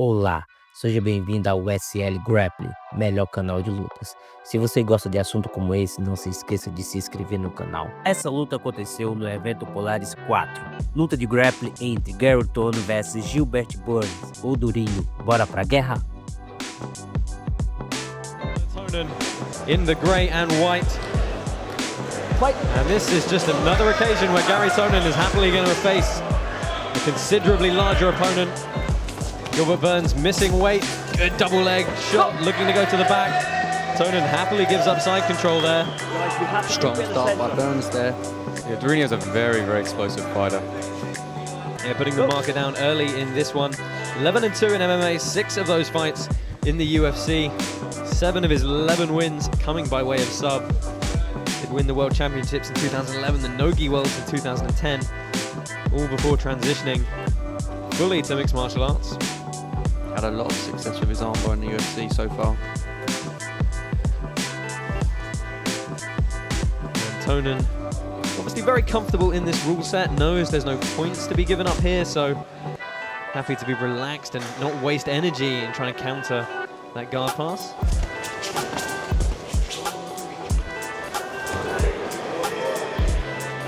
Olá, seja bem-vindo ao SL Grappling, melhor canal de lutas. Se você gosta de assunto como esse, não se esqueça de se inscrever no canal. Essa luta aconteceu no evento Polaris 4, luta de grappling entre Garry Tonon vs Gilbert Burns, ou Durinho. Bora pra guerra? Tonon in the grey and white. And this is just another occasion where Garry Tonon is happily going to face a considerably larger opponent. Gilbert Burns missing weight, good double leg shot, looking to go to the back. Tonon happily gives up side control there. Strong start by Burns there. Yeah, Durinho's a very, very explosive fighter. Yeah, putting the marker down early in this one. 11-2 in MMA, 6 of those fights in the UFC. 7 of his 11 wins coming by way of sub. Did win the World Championships in 2011, the Nogi Worlds in 2010, all before transitioning fully to mixed martial arts. Had a lot of success with his armbar in the UFC so far. And Tonon, obviously very comfortable in this rule set, knows there's no points to be given up here, so happy to be relaxed and not waste energy in trying to counter that guard pass.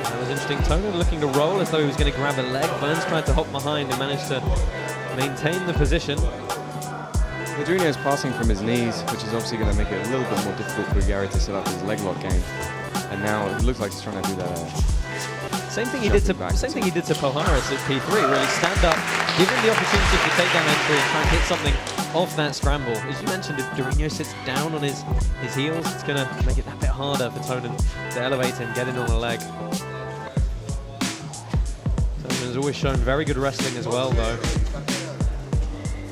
That was interesting. Tonon looking to roll as though he was going to grab a leg. Burns tried to hop behind and managed to maintain the position. Durinho's passing from his knees, which is obviously going to make it a little bit more difficult for Garry to set up his leg lock game. And now it looks like he's trying to do that. Same thing he did to Palhares at P3. Really stand up, give him the opportunity to take down entry and try and hit something off that scramble. As you mentioned, if Durinho sits down on his heels, it's going to make it that bit harder for Tonon to elevate him, get in on a leg. Tonon has always shown very good wrestling as well, though.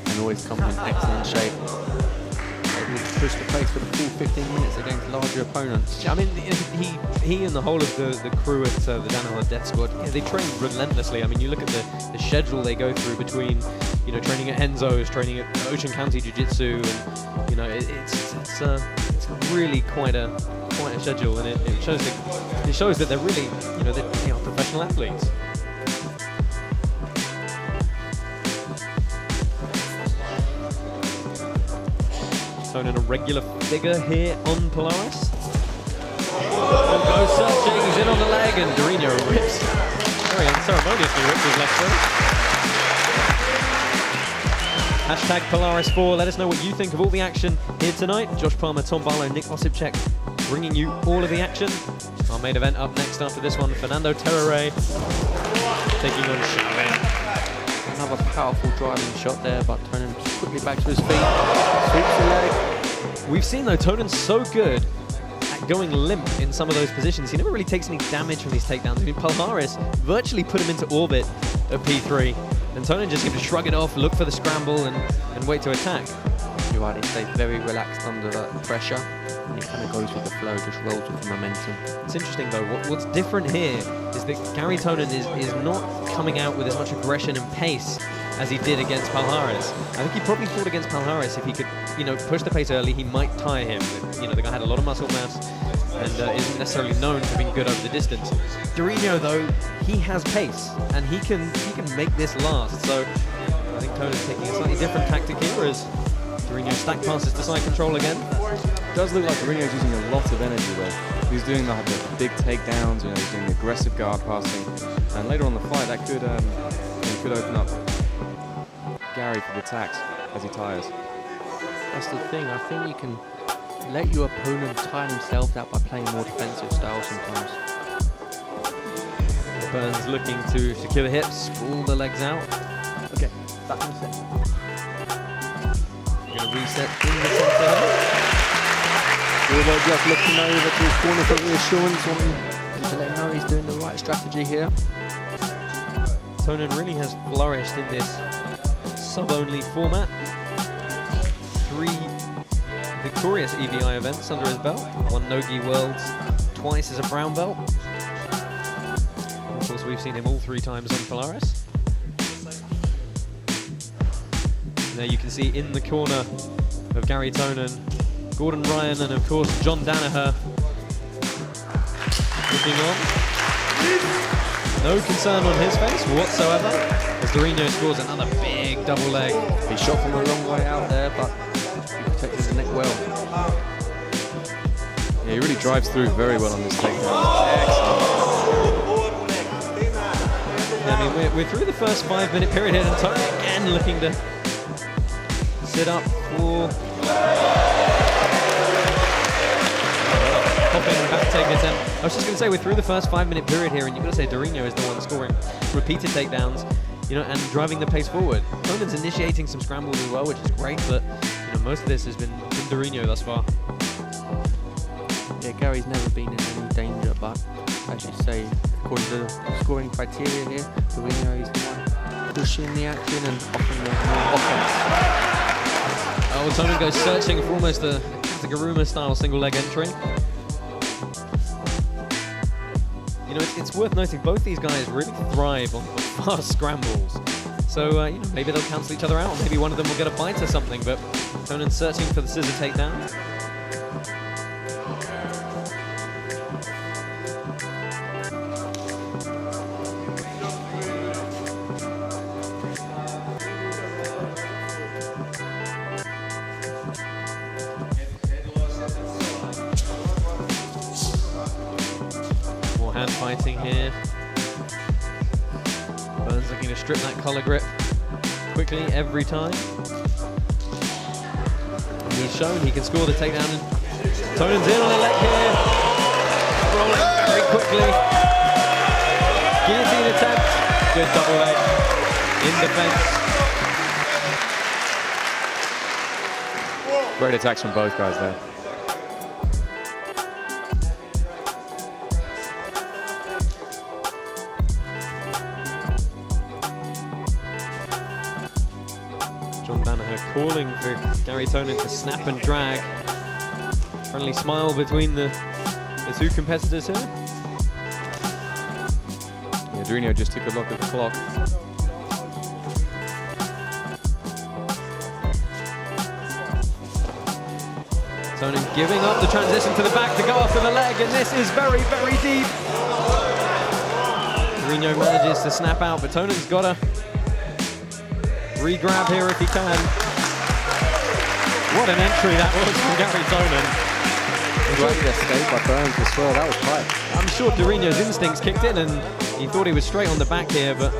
And always comes in excellent shape. Able to push the pace for the full 15 minutes against larger opponents. I mean, he and the whole of the crew at the Danaher Death Squad, yeah, they train relentlessly. I mean, you look at the schedule they go through between, you know, training at Henzo's, training at Ocean County Jiu-Jitsu, and you know, it's really quite a schedule, and it shows that they're really, you know, they are professional athletes. Tonon a regular figure here on Polaris. And goes searching, he's in on the leg, and Durinho rips, very unceremoniously rips his left foot. Hashtag Polaris4, let us know what you think of all the action here tonight. Josh Palmer, Tom Barlow, Nick Osipchek bringing you all of the action. Our main event up next after this one, Fernando Terrere taking on Chavez. Another powerful driving shot there, but Tonon quickly back to his feet, sweeps the leg. We've seen though, Tonon's so good at going limp in some of those positions. He never really takes any damage from these takedowns. I mean, Palhares virtually put him into orbit at P3, and Tonon just seemed to shrug it off, look for the scramble, and wait to attack. You're right, he stays very relaxed under that pressure, and he kind of goes with the flow, just rolls with the momentum. It's interesting though, what's different here is that Garry Tonon is not coming out with as much aggression and pace as he did against Palhares. I think he probably thought against Palhares, if he could, you know, push the pace early, he might tire him. You know, the guy had a lot of muscle mass and isn't necessarily known for being good over the distance. Durinho though, he has pace and he can make this last. So I think Tonon's taking a slightly different tactic here, whereas Durinho stack passes to side control again. It does look like Durinho's using a lot of energy though. He's doing the big takedowns, you know, he's doing aggressive guard passing, and later on in the fight that could open up Garry for the attacks as he tires. That's the thing, I think you can let your opponent tire himself out by playing more defensive style sometimes. Burns looking to secure the hips, pull the legs out. Okay, back in the center. Going to reset in the center. Gilbert just looking over to his corner for reassurance, wanting to let him know he's doing the right strategy here. Tonon really has flourished in this sub-only format. 3 victorious EVI events under his belt. 1 Nogi Worlds, twice as a brown belt. And of course, we've seen him all 3 times on Polaris. And there you can see in the corner of Garry Tonon, Gordon Ryan, and of course John Danaher looking on. No concern on his face whatsoever, as Durinho scores another big double leg. He shot from a long way out there, but he protected the neck well. Yeah, he really drives through very well on this takedown. Yeah, I mean, we're through the first 5-minute period here, and Tonon again looking to sit up for popping back take attempt. I was just going to say, we're through the first 5-minute period here, and you've got to say Durinho is the one scoring repeated takedowns, you know, and driving the pace forward. Tonon's initiating some scrambles as well, which is great, but you know, most of this has been Durinho thus far. Yeah, Gary's never been in any danger, but as you say, according to the scoring criteria here, Durinho is the one pushing the action and offering the more offense. Oh, Tonon goes searching for almost a Kazaguruma-style single leg entry. You know, it's worth noting both these guys really thrive on fast scrambles. So, you know, maybe they'll cancel each other out. Maybe one of them will get a bite or something, but Tonon's searching for the scissor takedown. Hand fighting here. Burns looking to strip that collar grip quickly every time. And he's shown he can score the takedown. And Tonon's in on a leg here. Rolling very quickly. Guillotine attempt. Good double leg in defense. Great attacks from both guys there. Calling for Garry Tonon to snap and drag. Friendly smile between the two competitors here. Yeah, Durinho just took a look at the clock. Tonon giving up the transition to the back to go after the leg, and this is very, very deep. Durinho manages to snap out, but Tonon's got to re-grab here if he can. What an entry that was from Garry Tonon. Great escape by Burns as well, that was tight. I'm sure Durinho's instincts kicked in and he thought he was straight on the back here, but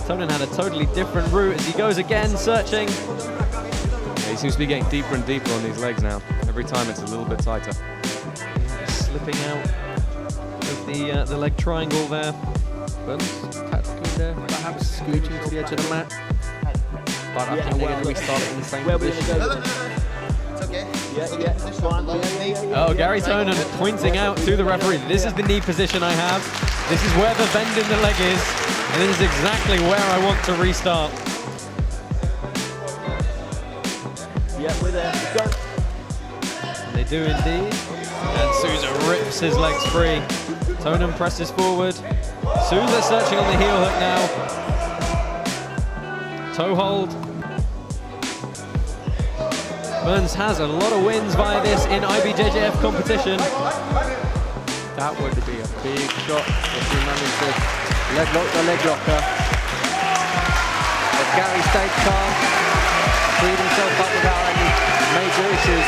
Tonon had a totally different route as he goes again, searching. Yeah, he seems to be getting deeper and deeper on these legs now. Every time it's a little bit tighter. Slipping out of the leg triangle there. Burns tactically there, perhaps scooting to the edge of the mat. But I think they're going to restart it in the same position. Oh, Garry Tonon pointing out to the referee, this is the knee position I have. This is where the bend in the leg is. And this is exactly where I want to restart. Yeah, we're there. Go. And they do indeed. And Seja rips his legs free. Tonon presses forward. Seja searching on the heel hook now. Toe hold. Burns has a lot of wins via this in IBJJF competition. That would be a big shot if he managed to leg lock the leg locker. But Garry stayed calm, freed himself up without any major issues.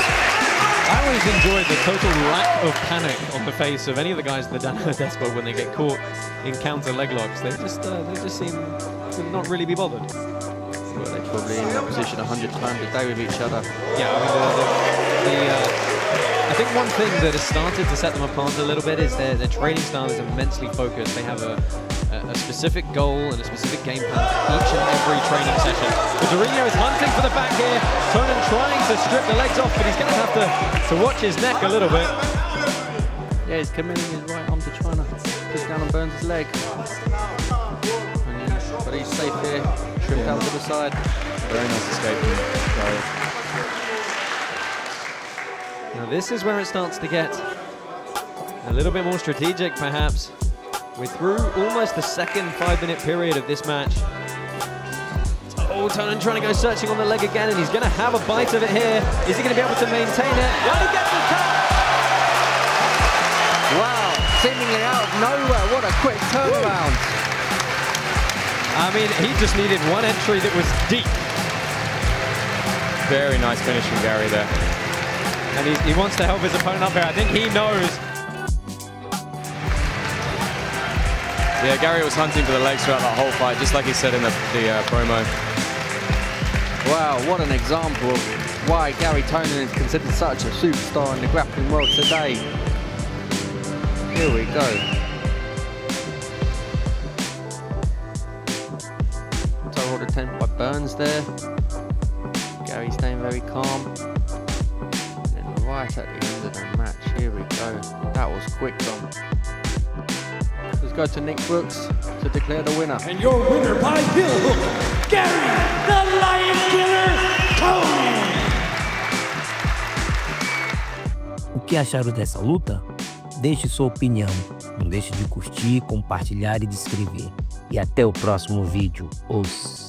I always enjoyed the total lack of panic on the face of any of the guys at the Despo when they get caught in counter leg locks. They just seem to not really be bothered. Well, they're probably in that position 100 times a day with each other. Yeah, I mean, I think one thing that has started to set them apart a little bit is their training style is immensely focused. They have a specific goal and a specific game plan for each and every training session. But Durinho is hunting for the back here. Tonon trying to strip the legs off, but he's going to have to watch his neck a little bit. Yeah, he's committing his right arm to trying to push down on Burns' leg. But he's safe here. Tripped out to the side. Very nice escape from Garry. Now this is where it starts to get a little bit more strategic, perhaps. We're through almost the second 5-minute period of this match. Oh, Tonon trying to go searching on the leg again, and he's going to have a bite of it here. Is he going to be able to maintain it? Well, he gets the tap! Wow, seemingly out of nowhere. What a quick turnaround. I mean, he just needed one entry that was deep. Very nice finish from Garry there. And he wants to help his opponent up here. I think he knows. Yeah, Garry was hunting for the legs throughout that whole fight, just like he said in the promo. Wow, what an example of why Garry Tonon is considered such a superstar in the grappling world today. Here we go. Toe hold attempt by Burns there. Garry staying very calm. And right at the end of the match, here we go. That was quick, Dom. Let's go to Nick Brooks to declare the winner. And your winner by heel hook, Garry the Lion Killer Tonon! O que acharam dessa luta? Deixe sua opinião. Não deixe de curtir, compartilhar e de inscrever. E até o próximo vídeo. Os